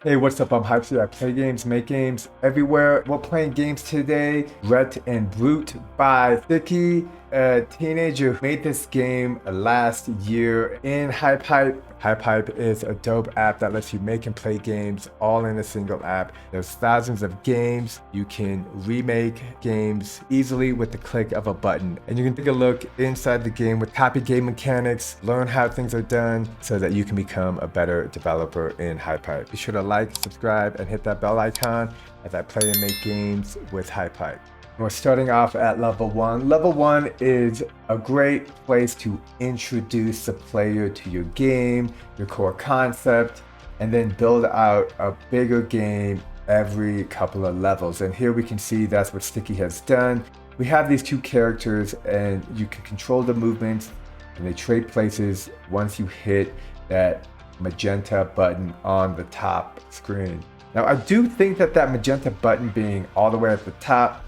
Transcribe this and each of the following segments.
Hey, what's up? I'm HypeHype. I play games, make games everywhere. We're playing games today. Rhett and Brute by Stickee, a teenager who made this game last year in HypeHype. HypeHype is a dope app that lets you make and play games all in a single app. There's thousands of games. You can remake games easily with the click of a button. And you can take a look inside the game with copy game mechanics, learn how things are done so that you can become a better developer in HypeHype. Be sure to like, subscribe, and hit that bell icon as I play and make games with HypeHype. We're starting off at level 1. Level 1 is a great place to introduce the player to your game, your core concept, and then build out a bigger game every couple of levels. And here we can see that's what Stickee has done. We have these two characters and you can control the movements and they trade places once you hit that magenta button on the top screen. Now I do think that magenta button being all the way at the top,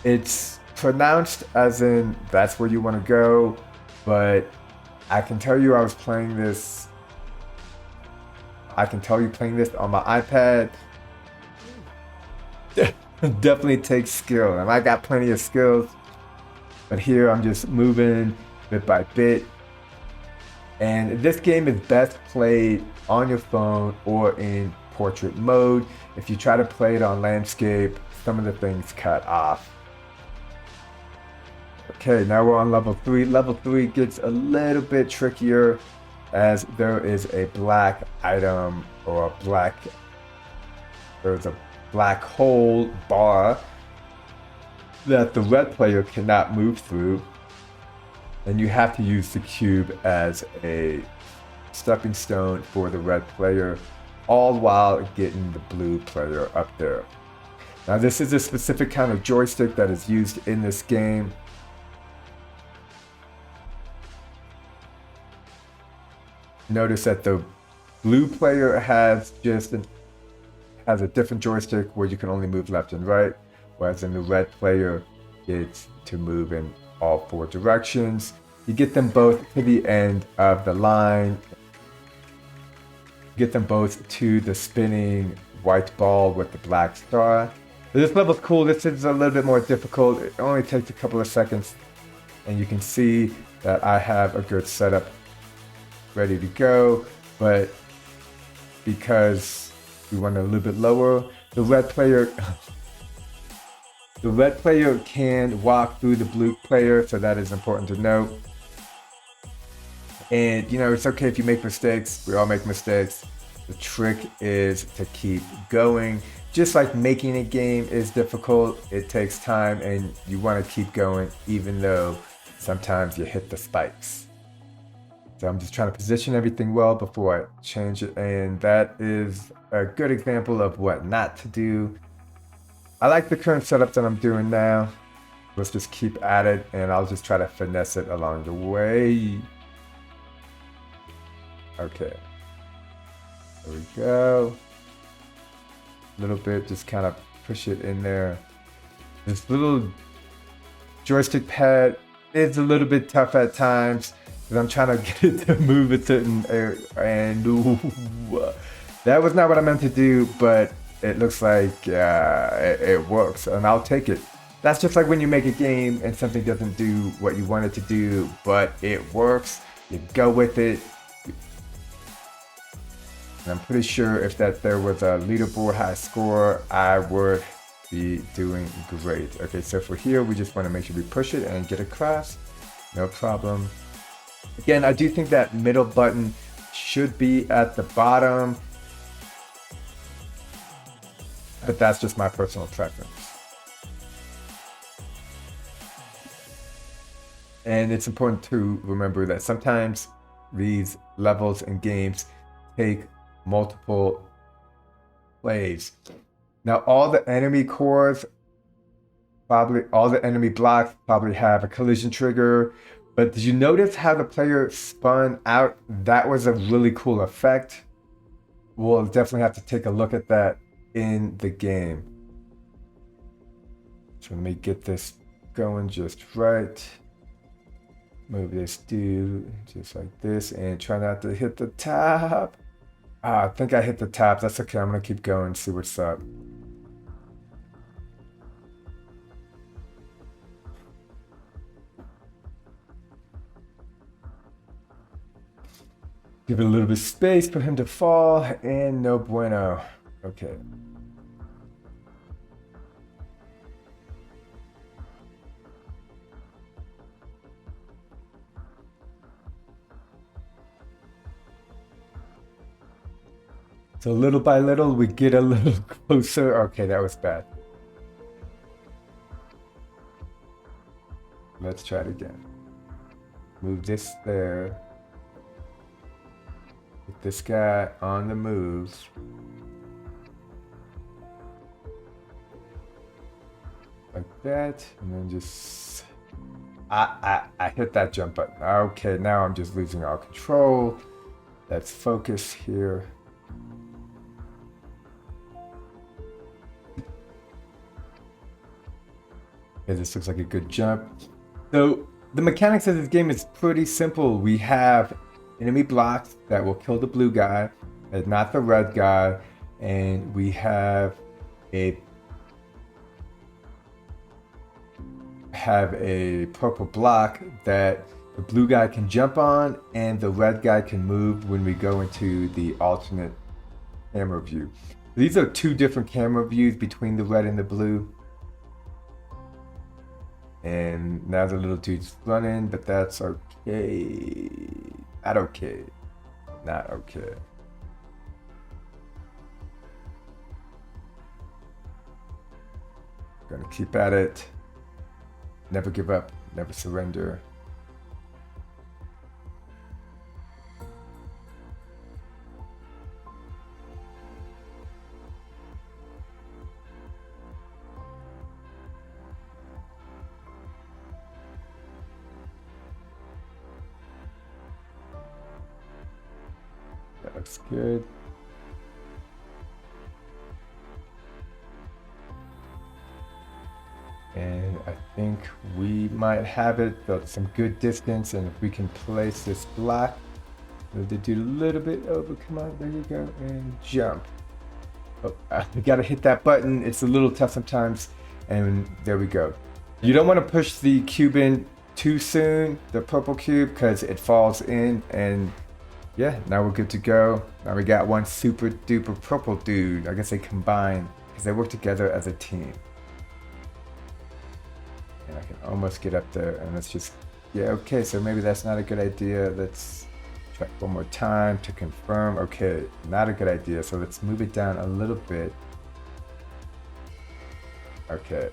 it's pronounced as in that's where you want to go, but I can tell you I was playing this, I can tell you playing this on my iPad definitely takes skill, and I got plenty of skills, but here I'm just moving bit by bit. And this game is best played on your phone or in portrait mode. If you try to play it on landscape, some of the things cut off. Okay, now we're on level 3. Level 3 gets a little bit trickier as there is a black item or there's a black hole bar that the red player cannot move through. And you have to use the cube as a stepping stone for the red player, all while getting the blue player up there. Now this is a specific kind of joystick that is used in this game. Notice that the blue player has a different joystick where you can only move left and right, whereas in the red player it's to move in all 4 directions. You get them both to the end of the line. Get them both to the spinning white ball with the black star. This level's cool. This is a little bit more difficult. It only takes a couple of seconds, and you can see that I have a good setup ready to go, but because we went a little bit lower, the red player can walk through the blue player, so that is important to note. And you know, it's okay if you make mistakes. We all make mistakes. The trick is to keep going. Just like making a game is difficult, it takes time and you want to keep going even though sometimes you hit the spikes. So I'm just trying to position everything well before I change it, and that is a good example of what not to do. I like the current setup that I'm doing now. Let's just keep at it, and I'll just try to finesse it along the way. Okay. There we go. A little bit, just kind of push it in there. This little joystick pad is a little bit tough at times because I'm trying to get it to move a certain area, and that was not what I meant to do, but it looks like it works, and I'll take it. That's just like when you make a game and something doesn't do what you want it to do, but it works. You go with it. And I'm pretty sure if there was a leaderboard high score, I would be doing great. Okay, so for here, we just want to make sure we push it and get across. No problem. Again, I do think that middle button should be at the bottom, but that's just my personal preference. And it's important to remember that sometimes these levels and games take multiple plays. Now all the enemy cores, probably all the enemy blocks probably have a collision trigger, but did you notice how the player spun out? That was a really cool effect. We'll definitely have to take a look at that in the game. So let me get this going just right. Move this dude just like this and try not to hit the top. Ah, I think I hit the tabs. That's okay. I'm gonna keep going, see what's up. Give it a little bit of space for him to fall, and no bueno. Okay. So little by little, we get a little closer. Okay, that was bad. Let's try it again. Move this there. Get this guy on the move. Like that, and then just... I hit that jump button. Okay, now I'm just losing all control. Let's focus here. Okay, this looks like a good jump. So the mechanics of this game is pretty simple. We have enemy blocks that will kill the blue guy, and not the red guy, and we have a purple block that the blue guy can jump on, and the red guy can move when we go into the alternate camera view. These are two different camera views between the red and the blue. And now the little dude's running, but that's okay. Not okay. Not okay. Gonna keep at it. Never give up. Never surrender. That looks good. And I think we might have it, but some good distance. And if we can place this block, move the dude a little bit over. Come on, there you go, and jump. Oh, we gotta hit that button. It's a little tough sometimes. And there we go. You don't want to push the cube in too soon, the purple cube, because it falls in. And yeah, now we're good to go. Now we got one super duper purple dude. I guess they combine because they work together as a team. And I can almost get up there, and let's just, yeah, okay, so maybe that's not a good idea. Let's try one more time to confirm. Okay, not a good idea, so let's move it down a little bit. Okay.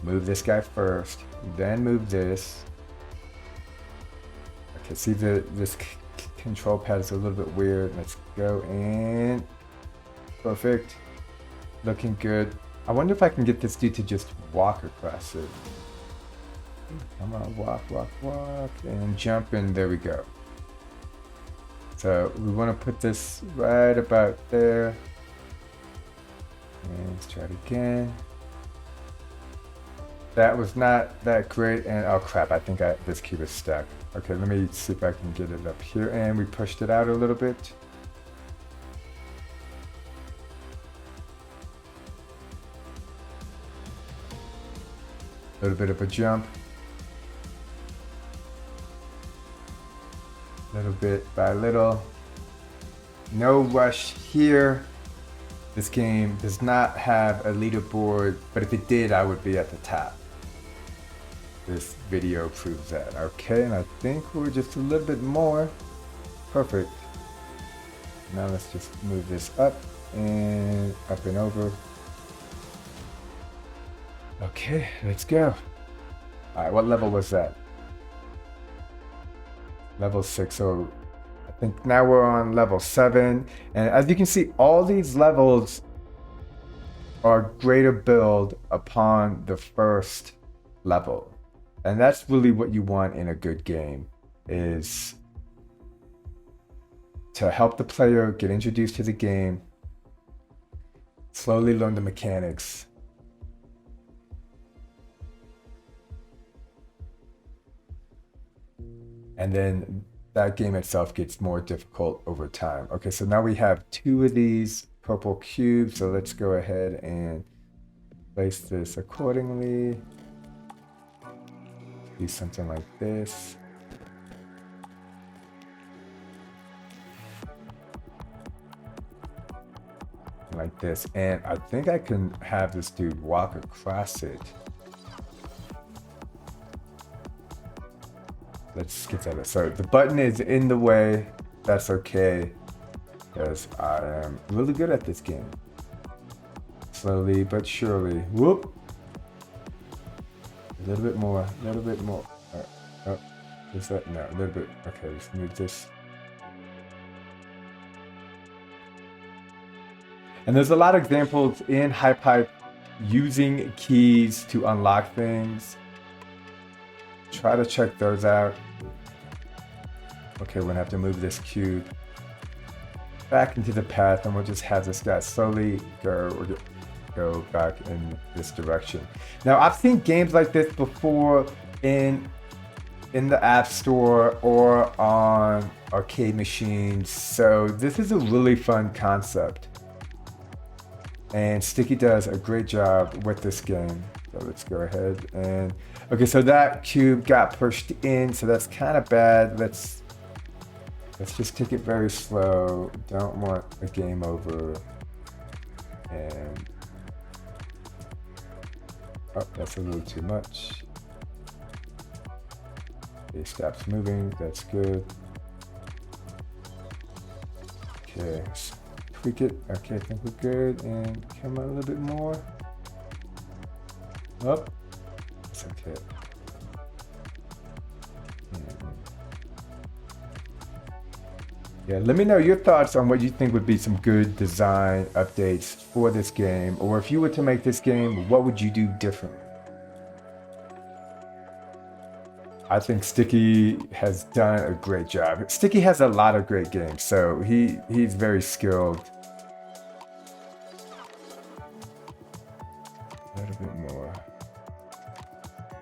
Move this guy first, then move this. Okay, see this control pad is a little bit weird. Let's go in. Perfect. Looking good. I wonder if I can get this dude to just walk across it. Come on, walk, walk, walk, and jump, and there we go. So we want to put this right about there. And let's try it again. That was not that great, and oh crap, I think this cube is stuck. Okay, let me see if I can get it up here, and we pushed it out a little bit. A little bit of a jump. Little bit by little. No rush here. This game does not have a leaderboard, but if it did, I would be at the top. This video proves that. Okay, and I think we're just a little bit more. Perfect. Now let's just move this up and over. Okay, let's go. All right, what level was that? Level 6, so I think now we're on level 7. And as you can see, all these levels are greater build upon the first level. And that's really what you want in a good game, is to help the player get introduced to the game, slowly learn the mechanics. And then that game itself gets more difficult over time. Okay, so now we have 2 of these purple cubes, so let's go ahead and place this accordingly. Do something like this. Like this, and I think I can have this dude walk across it. Let's get that. So the button is in the way. That's okay, because I am really good at this game. Slowly but surely. Whoop. A little bit more. A little bit more. Oh, is that no? A little bit. Okay, let's move this. And there's a lot of examples in HypeHype using keys to unlock things. Try to check those out. Okay, we're gonna have to move this cube back into the path, and we'll just have this guy slowly go back in this direction. Now, I've seen games like this before in the App Store or on arcade machines, so this is a really fun concept. And Stickee does a great job with this game. So let's go ahead and, okay, so that cube got pushed in, so that's kind of bad. Let's just take it very slow. Don't want a game over. And, oh, that's a little too much. It stops moving, that's good. Okay. Tweak it. Okay, I think we're good. And come on a little bit more. Up. It's okay. Yeah, let me know your thoughts on what you think would be some good design updates for this game. Or if you were to make this game, what would you do differently? I think Stickee has done a great job. Stickee has a lot of great games, so he's very skilled. A little bit more.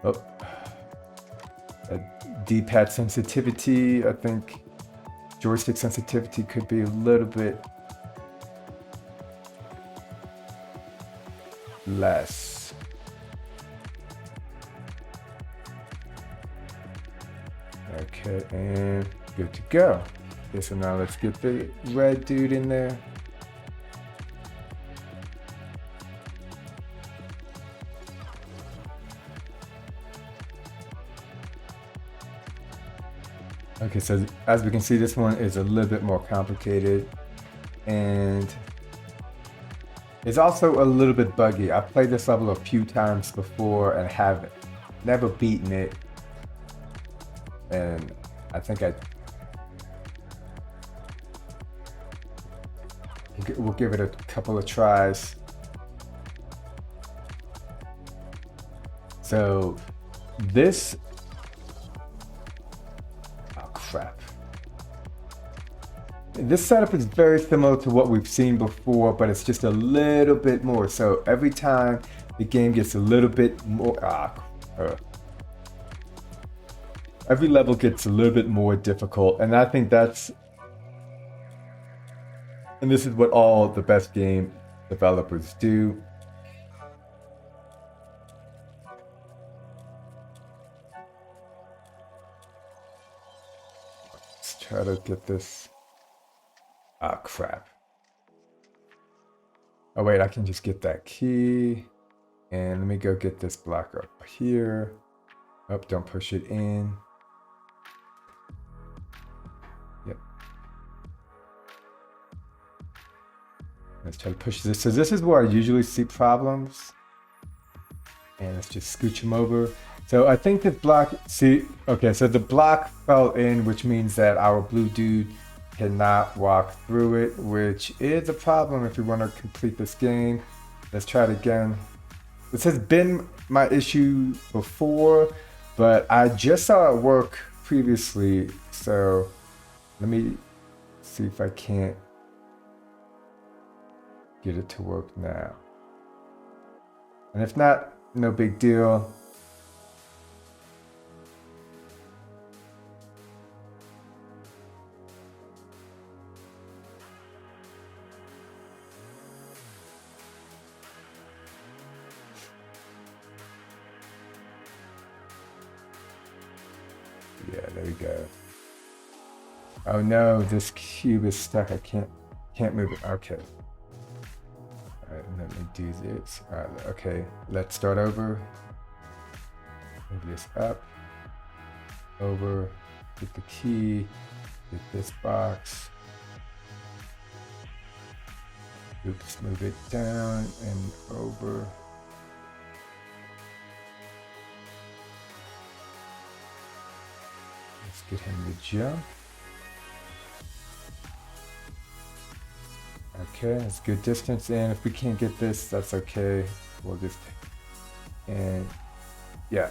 Oh, D-pad sensitivity. I think joystick sensitivity could be a little bit less. Okay, and good to go. Okay, so now let's get the red dude in there. Okay, so as we can see, this one is a little bit more complicated and it's also a little bit buggy. I've played this level a few times before and have never beaten it. And I think we'll give it a couple of tries. So this, oh crap. This setup is very similar to what we've seen before, but it's just a little bit more. So every time the game gets a little bit more, every level gets a little bit more difficult, and I think this is what all the best game developers do. Let's try to get this. Ah, crap. Oh wait, I can just get that key. And let me go get this block up here. Oh, don't push it in. Yep. Let's try to push this. So this is where I usually see problems. And let's just scooch them over. So I think this block, okay, so the block fell in, which means that our blue dude cannot walk through it, which is a problem if we want to complete this game. Let's try it again. This has been my issue before, but I just saw it work previously. So let me see if I can't get it to work now. And if not, no big deal. Yeah, there we go. Oh no, this cube is stuck. I can't move it. Okay. All right, let me do this. All right, okay, let's start over. Move this up, over, get the key, get this box. Oops, move it down and over. Let's get him to jump. Okay, that's good distance, and if we can't get this, that's okay. We'll just, and yeah.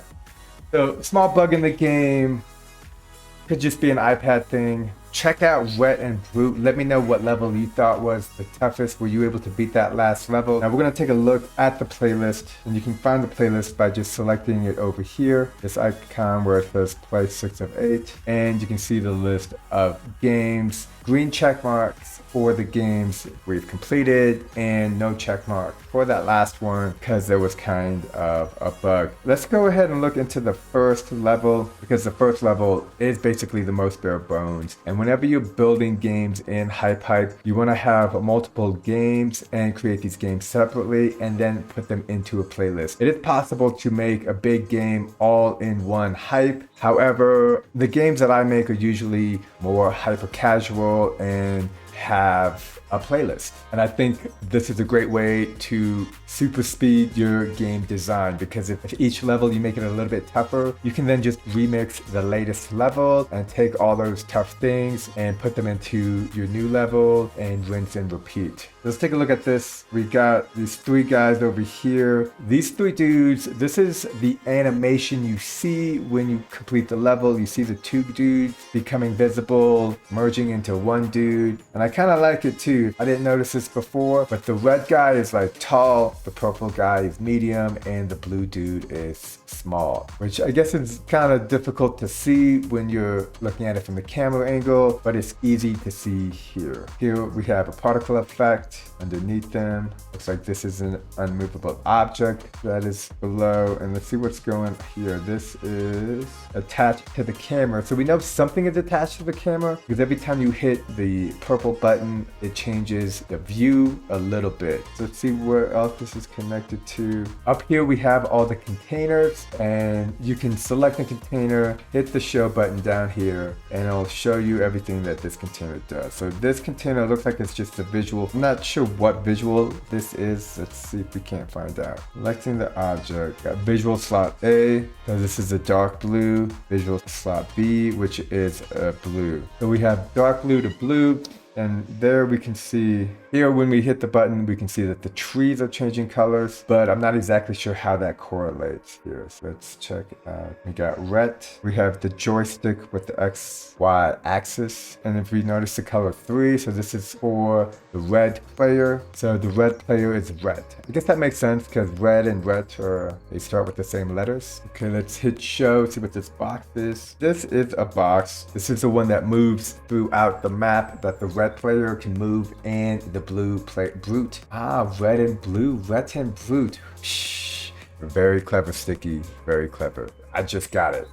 So, small bug in the game, could just be an iPad thing. Check out Rhett and Brute. Let me know what level you thought was the toughest. Were you able to beat that last level? Now we're gonna take a look at the playlist, and you can find the playlist by just selecting it over here. This icon where it says play 6 of 8, and you can see the list of games. Green check marks for the games we've completed, and no check mark for that last one because there was kind of a bug. Let's go ahead and look into the first level, because the first level is basically the most bare bones. And whenever you're building games in HypeHype, you want to have multiple games and create these games separately and then put them into a playlist. It is possible to make a big game all in one hype. However, the games that I make are usually more hyper casual and have a playlist. And I think this is a great way to super speed your game design, because if each level you make it a little bit tougher, you can then just remix the latest level and take all those tough things and put them into your new level and rinse and repeat. Let's take a look at this. We got these 3 guys over here. These 3 dudes, this is the animation you see when you complete the level. You see the 2 dudes becoming visible, merging into 1 dude. And I kind of like it too. I didn't notice this before, but the red guy is like tall, the purple guy is medium, and the blue dude is small, which I guess is kind of difficult to see when you're looking at it from the camera angle, but it's easy to see here. Here we have a particle effect underneath them. Looks like this is an unmovable object that is below, and let's see what's going here. This is attached to the camera, so we know something is attached to the camera because every time you hit the purple button, it changes the view a little bit. So let's see where else this is connected to. Up here we have all the containers, and you can select a container, hit the show button down here, and it'll show you everything that this container does. So this container looks like it's just a visual. I'm not sure what visual this is. Let's see if we can't find out. Selecting the object, got visual slot A, so this is a dark blue, visual slot B, which is a blue. So we have dark blue to blue. And there we can see, here when we hit the button, we can see that the trees are changing colors, but I'm not exactly sure how that correlates here. So let's check out. We got Rhett. We have the joystick with the X, Y axis. And if we notice the color 3, so this is for the red player. So the red player is Rhett. I guess that makes sense because red and Rhett they start with the same letters. Okay, let's hit show, see what this box is. This is a box. This is the one that moves throughout the map that the red player can move, and the blue Brute. Red and blue, Rhett and Brute. Shh. Very clever, Stickee. Very clever. I just got it.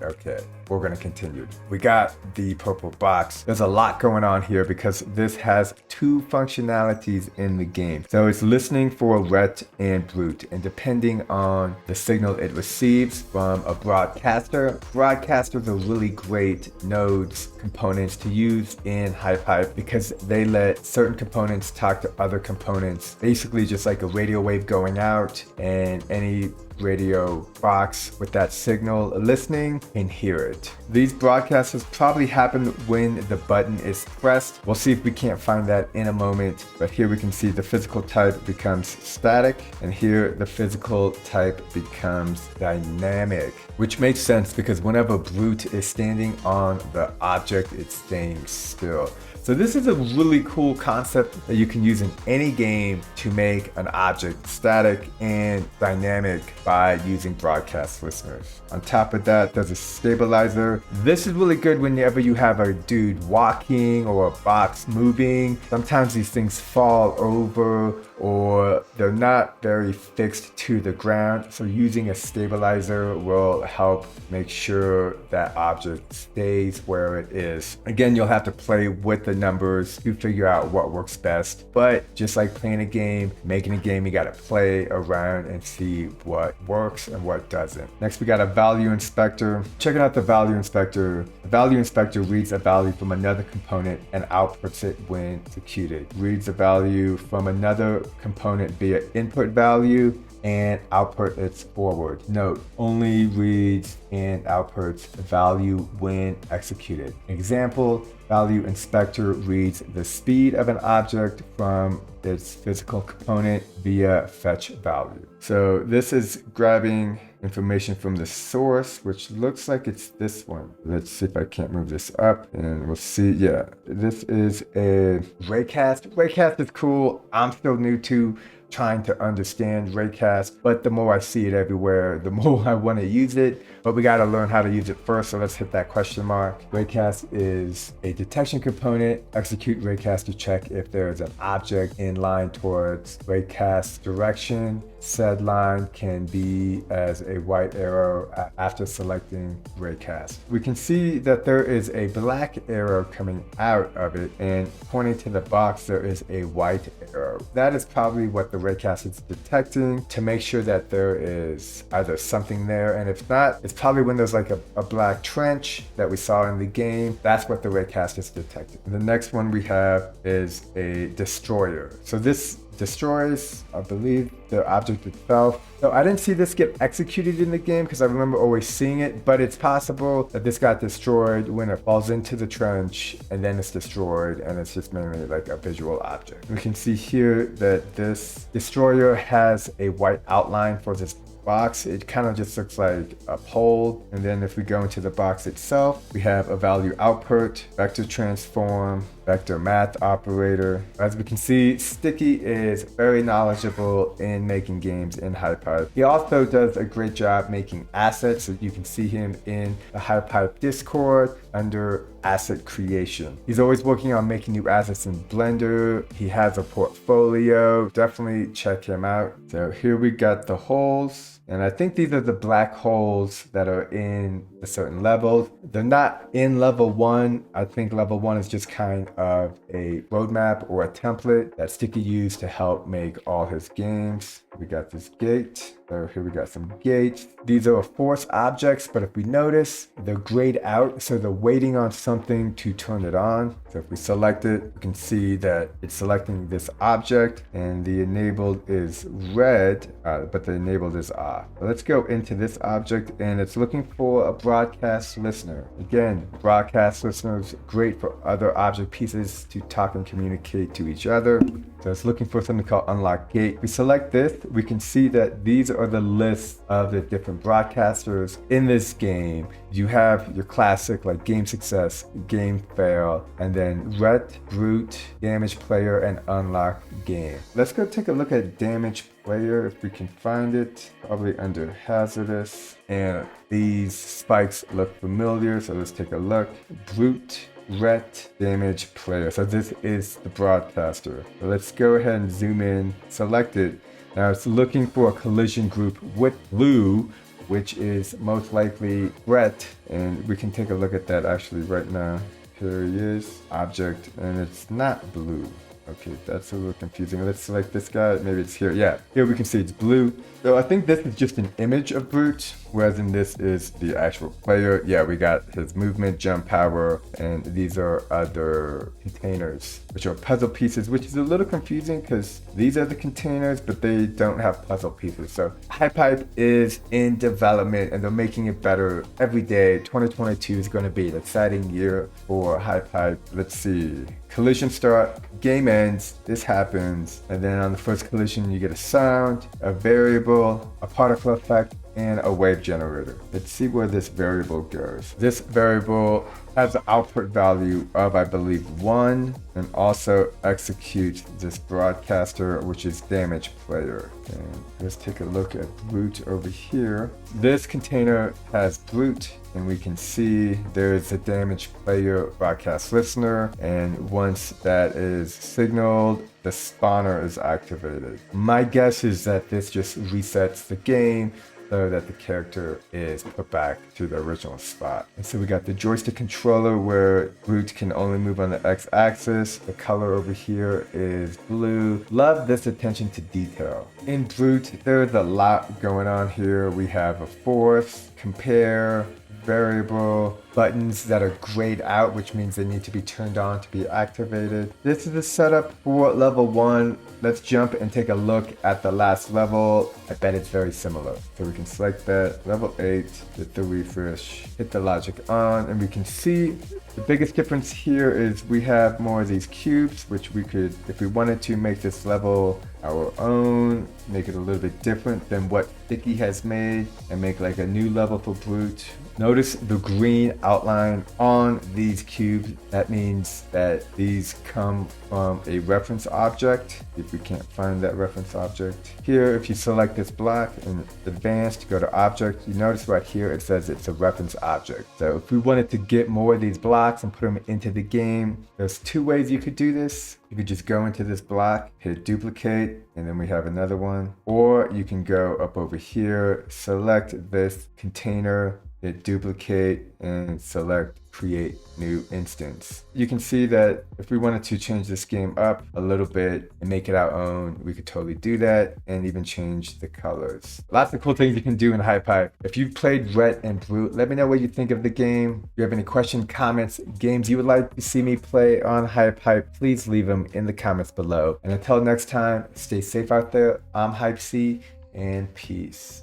Okay, we're gonna continue. We got the purple box. There's a lot going on here because this has 2 functionalities in the game. So it's listening for Rhett and Brute, and depending on the signal it receives from a broadcaster. Broadcasters are really great nodes, components to use in HypeHype because they let certain components talk to other components. Basically just like a radio wave going out, and any radio box with that signal listening can hear it. These broadcasts probably happen when the button is pressed. We'll see if we can't find that in a moment, but here we can see the physical type becomes static, and here the physical type becomes dynamic, which makes sense because whenever Brute is standing on the object, it's staying still. So this is a really cool concept that you can use in any game to make an object static and dynamic by using broadcast listeners. On top of that, there's a stabilizer. This is really good whenever you have a dude walking or a box moving. Sometimes these things fall over or they're not very fixed to the ground. So using a stabilizer will help make sure that object stays where it is. Again, you'll have to play with the numbers to figure out what works best. But just like playing a game, making a game, you gotta play around and see what works and what doesn't. Next, we got a value inspector. Checking out the value inspector. The value inspector reads a value from another component and outputs it when executed. Reads a value from another component via input value and output its forward. Note, only reads and outputs the value when executed. Example, value inspector reads the speed of an object from its physical component via fetch value. So this is grabbing information from the source, which looks like it's this one. Let's see if I can't move this up and we'll see. Yeah, this is a raycast. Raycast is cool. I'm still new to trying to understand raycast, but the more I see it everywhere, the more I want to use it. But we got to learn how to use it first, so let's hit that question mark. Raycast is a detection component. Execute raycast to check if there is an object in line towards raycast direction. Said line can be as a white arrow after selecting raycast. We can see that there is a black arrow coming out of it, and pointing to the box there is a white arrow. That is probably what the raycast is detecting to make sure that there is either something there, and if not, it's probably when there's like a black trench that we saw in the game. That's what the raycast is detecting. The next one we have is a destroyer. So this destroys, I believe, the object itself. So I didn't see this get executed in the game because I remember always seeing it, but it's possible that this got destroyed when it falls into the trench and then it's destroyed, and it's just mainly like a visual object. We can see here that this destroyer has a white outline for this box. It kind of just looks like a pole. And then if we go into the box itself, we have a value output, vector transform, vector math operator. As we can see, Stickee is very knowledgeable in making games in HypeHype. He also does a great job making assets, so you can see him in the HypeHype Discord under asset creation. He's always working on making new assets in Blender. He has a portfolio. Definitely check him out. So here we got the holes. And I think these are the black holes that are in a certain level. They're not in level 1. I think level 1 is just kind of a roadmap or a template that Stickee used to help make all his games. We got this gate. So here we got some gates. These are force objects, but if we notice, they're grayed out, so they're waiting on something to turn it on. So if we select it, we can see that it's selecting this object, and the enabled is red, but the enabled is off. Let's go into this object, and it's looking for a broadcast listener. Again, broadcast listeners, great for other object pieces to talk and communicate to each other. So it's looking for something called unlock gate. We select this, we can see that these are the lists of the different broadcasters in this game. You have your classic like game success, game fail, and then Rhett, brute, damage player, and unlock game. Let's go take a look at damage player if we can find it, probably under hazardous. And these spikes look familiar, so let's take a look. Brute, Rhett, damage player. So this is the broadcaster. So let's go ahead and zoom in, select it. Now it's looking for a collision group with blue, which is most likely Rhett. And we can take a look at that actually right now. Here he is, object, and it's not blue. Okay, that's a little confusing. Let's select this guy. Maybe it's here. Yeah, here we can see it's blue. So I think this is just an image of Brute, whereas in this is the actual player. Yeah, we got his movement, jump power, and these are other containers, which are puzzle pieces, which is a little confusing because these are the containers, but they don't have puzzle pieces. So HypeHype is in development and they're making it better every day. 2022 is going to be an exciting year for HypeHype. Let's see. Collision start, game ends, this happens, and then on the first collision you get a sound, a variable, a particle effect, and a wave generator. Let's see where this variable goes. This variable has an output value of, I believe, 1, and also executes this broadcaster, which is damage player. And let's take a look at Brute over here. This container has Brute, and we can see there's a damage player broadcast listener, and once that is signaled, the spawner is activated. My guess is that this just resets the game so that the character is put back to the original spot. And so we got the joystick controller where Brute can only move on the X-axis. The color over here is blue. Love this attention to detail. In Brute, there's a lot going on here. We have a force, compare, variable, buttons that are grayed out, which means they need to be turned on to be activated. This is the setup for level 1. Let's jump and take a look at the last level. I bet it's very similar. So we can select that, level 8, hit the refresh, hit the logic on, and we can see the biggest difference here is we have more of these cubes, which we could, if we wanted to, make this level our own, make it a little bit different than what Stickee has made, and make like a new level for Brute. Notice the green outline on these cubes. That means that these come from a reference object. If we can't find that reference object here, if you select this block in advanced, go to object, you notice right here it says it's a reference object. So if we wanted to get more of these blocks and put them into the game, there's 2 ways you could do this. You could just go into this block, hit duplicate, and then we have another one. Or you can go up over here, select this container, hit duplicate, and select create new instance. You can see that if we wanted to change this game up a little bit and make it our own, we could totally do that, and even change the colors. Lots of cool things you can do in HypeHype. If you've played Rhett and Brute, let me know what you think of the game. If you have any questions, comments, games you would like to see me play on HypeHype, please leave them in the comments below. And until next time, stay safe out there. I'm HypeC, and peace.